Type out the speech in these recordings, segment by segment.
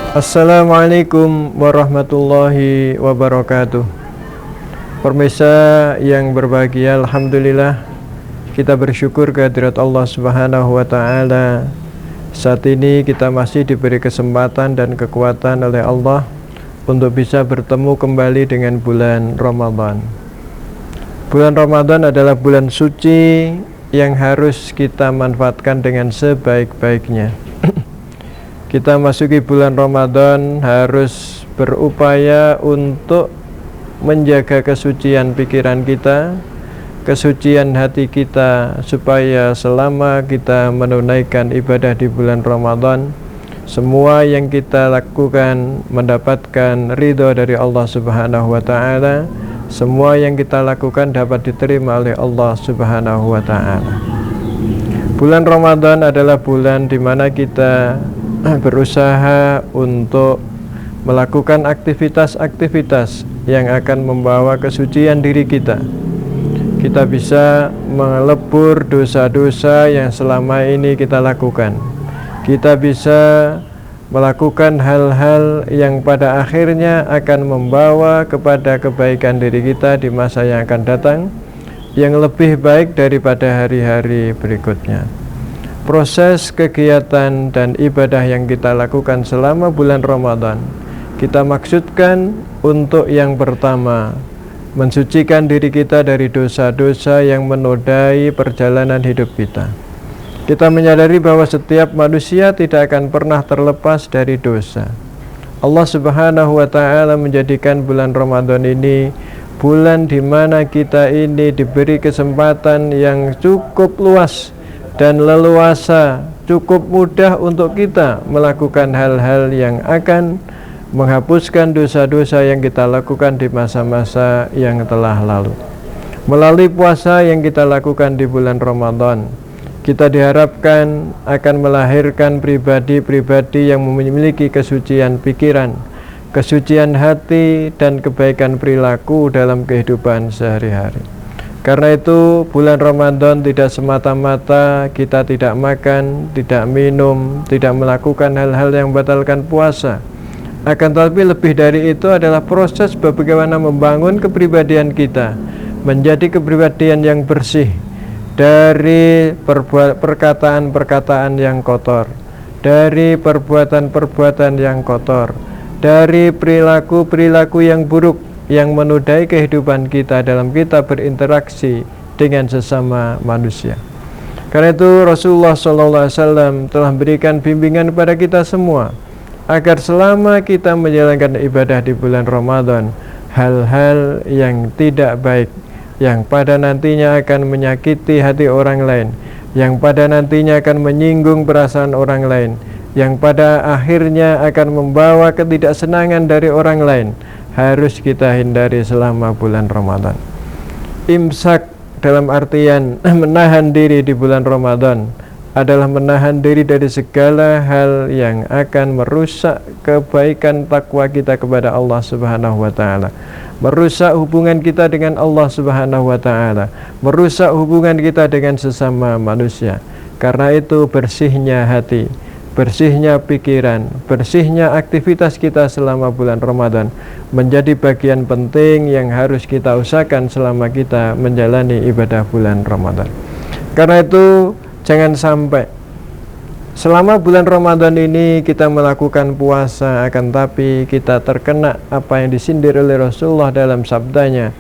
Assalamualaikum warahmatullahi wabarakatuh. Pemirsa yang berbahagia, alhamdulillah kita bersyukur kehadirat Allah Subhanahu wa taala. Saat ini kita masih diberi kesempatan dan kekuatan oleh Allah untuk bisa bertemu kembali dengan bulan Ramadan. Bulan Ramadan adalah bulan suci yang harus kita manfaatkan dengan sebaik-baiknya. Kita masuki bulan Ramadan harus berupaya untuk menjaga kesucian pikiran kita, kesucian hati kita, supaya selama kita menunaikan ibadah di bulan Ramadan, semua yang kita lakukan mendapatkan ridho dari Allah Subhanahu wa taala. Semua yang kita lakukan dapat diterima oleh Allah Subhanahu wa taala. Bulan Ramadan adalah bulan di mana kita berusaha untuk melakukan aktivitas-aktivitas yang akan membawa kesucian diri kita. Kita bisa melebur dosa-dosa yang selama ini kita lakukan. Kita bisa melakukan hal-hal yang pada akhirnya akan membawa kepada kebaikan diri kita di masa yang akan datang, yang lebih baik daripada hari-hari berikutnya. Proses kegiatan dan ibadah yang kita lakukan selama bulan Ramadan, kita maksudkan untuk yang pertama, mensucikan diri kita dari dosa-dosa yang menodai perjalanan hidup kita. Kita menyadari bahwa setiap manusia tidak akan pernah terlepas dari dosa. Allah Subhanahu wa taala menjadikan bulan Ramadan ini bulan di mana kita ini diberi kesempatan yang cukup luas dan leluasa, cukup mudah untuk kita melakukan hal-hal yang akan menghapuskan dosa-dosa yang kita lakukan di masa-masa yang telah lalu. Melalui puasa yang kita lakukan di bulan Ramadan, kita diharapkan akan melahirkan pribadi-pribadi yang memiliki kesucian pikiran, kesucian hati, dan kebaikan perilaku dalam kehidupan sehari-hari. Karena itu bulan Ramadan tidak semata-mata kita tidak makan, tidak minum, tidak melakukan hal-hal yang membatalkan puasa. Akan tetapi lebih dari itu adalah proses bagaimana membangun kepribadian kita menjadi kepribadian yang bersih dari perkataan-perkataan yang kotor, dari perbuatan-perbuatan yang kotor, dari perilaku-perilaku yang buruk yang menodai kehidupan kita dalam kita berinteraksi dengan sesama manusia. Karena itu Rasulullah SAW telah memberikan bimbingan kepada kita semua agar selama kita menjalankan ibadah di bulan Ramadan, hal-hal yang tidak baik, yang pada nantinya akan menyakiti hati orang lain, yang pada nantinya akan menyinggung perasaan orang lain, yang pada akhirnya akan membawa ketidaksenangan dari orang lain, harus kita hindari selama bulan Ramadan. Imsak dalam artian menahan diri di bulan Ramadan adalah menahan diri dari segala hal yang akan merusak kebaikan takwa kita kepada Allah Subhanahu wa taala, merusak hubungan kita dengan Allah Subhanahu wa taala, merusak hubungan kita dengan sesama manusia. Karena itu bersihnya hati, bersihnya pikiran, bersihnya aktivitas kita selama bulan Ramadan menjadi bagian penting yang harus kita usahakan selama kita menjalani ibadah bulan Ramadan. Karena itu jangan sampai selama bulan Ramadan ini kita melakukan puasa, akan tapi kita terkena apa yang disindir oleh Rasulullah dalam sabdanya,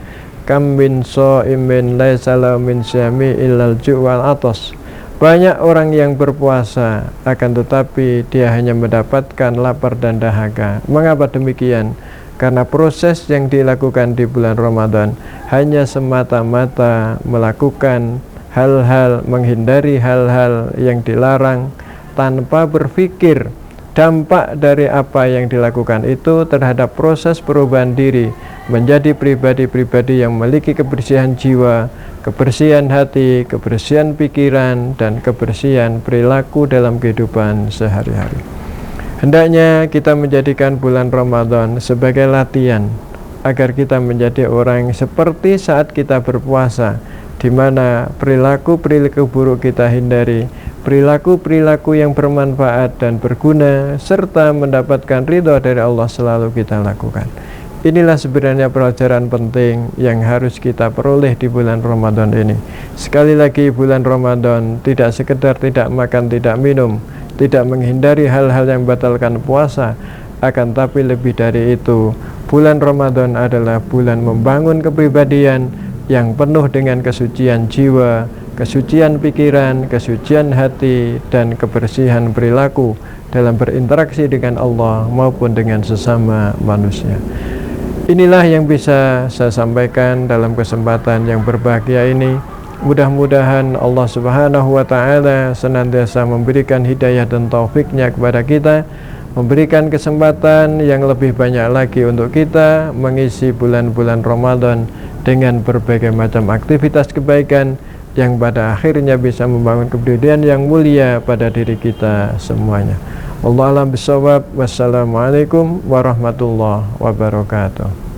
kam min shaimin laisa lahu min syami illal ju' wal atas. Banyak orang yang berpuasa akan tetapi dia hanya mendapatkan lapar dan dahaga. Mengapa demikian? Karena proses yang dilakukan di bulan Ramadan hanya semata-mata melakukan hal-hal, menghindari hal-hal yang dilarang tanpa berpikir dampak dari apa yang dilakukan itu terhadap proses perubahan diri menjadi pribadi-pribadi yang memiliki kebersihan jiwa, kebersihan hati, kebersihan pikiran, dan kebersihan perilaku dalam kehidupan sehari-hari. Hendaknya kita menjadikan bulan Ramadan sebagai latihan agar kita menjadi orang seperti saat kita berpuasa, di mana perilaku-perilaku buruk kita hindari, perilaku-perilaku yang bermanfaat dan berguna, serta mendapatkan ridho dari Allah selalu kita lakukan. Inilah sebenarnya pelajaran penting yang harus kita peroleh di bulan Ramadan ini. Sekali lagi, bulan Ramadan tidak sekedar tidak makan, tidak minum, tidak menghindari hal-hal yang membatalkan puasa, akan tapi lebih dari itu, bulan Ramadan adalah bulan membangun kepribadian yang penuh dengan kesucian jiwa, kesucian pikiran, kesucian hati, dan kebersihan perilaku dalam berinteraksi dengan Allah maupun dengan sesama manusia. Inilah yang bisa saya sampaikan dalam kesempatan yang berbahagia ini. Mudah-mudahan Allah Subhanahu wa Ta'ala senantiasa memberikan hidayah dan taufiknya kepada kita, memberikan kesempatan yang lebih banyak lagi untuk kita mengisi bulan-bulan Ramadan dengan berbagai macam aktivitas kebaikan yang pada akhirnya bisa membangun kepribadian yang mulia pada diri kita semuanya. Wallahu a'lam bishawab. Wassalamualaikum warahmatullahi wabarakatuh.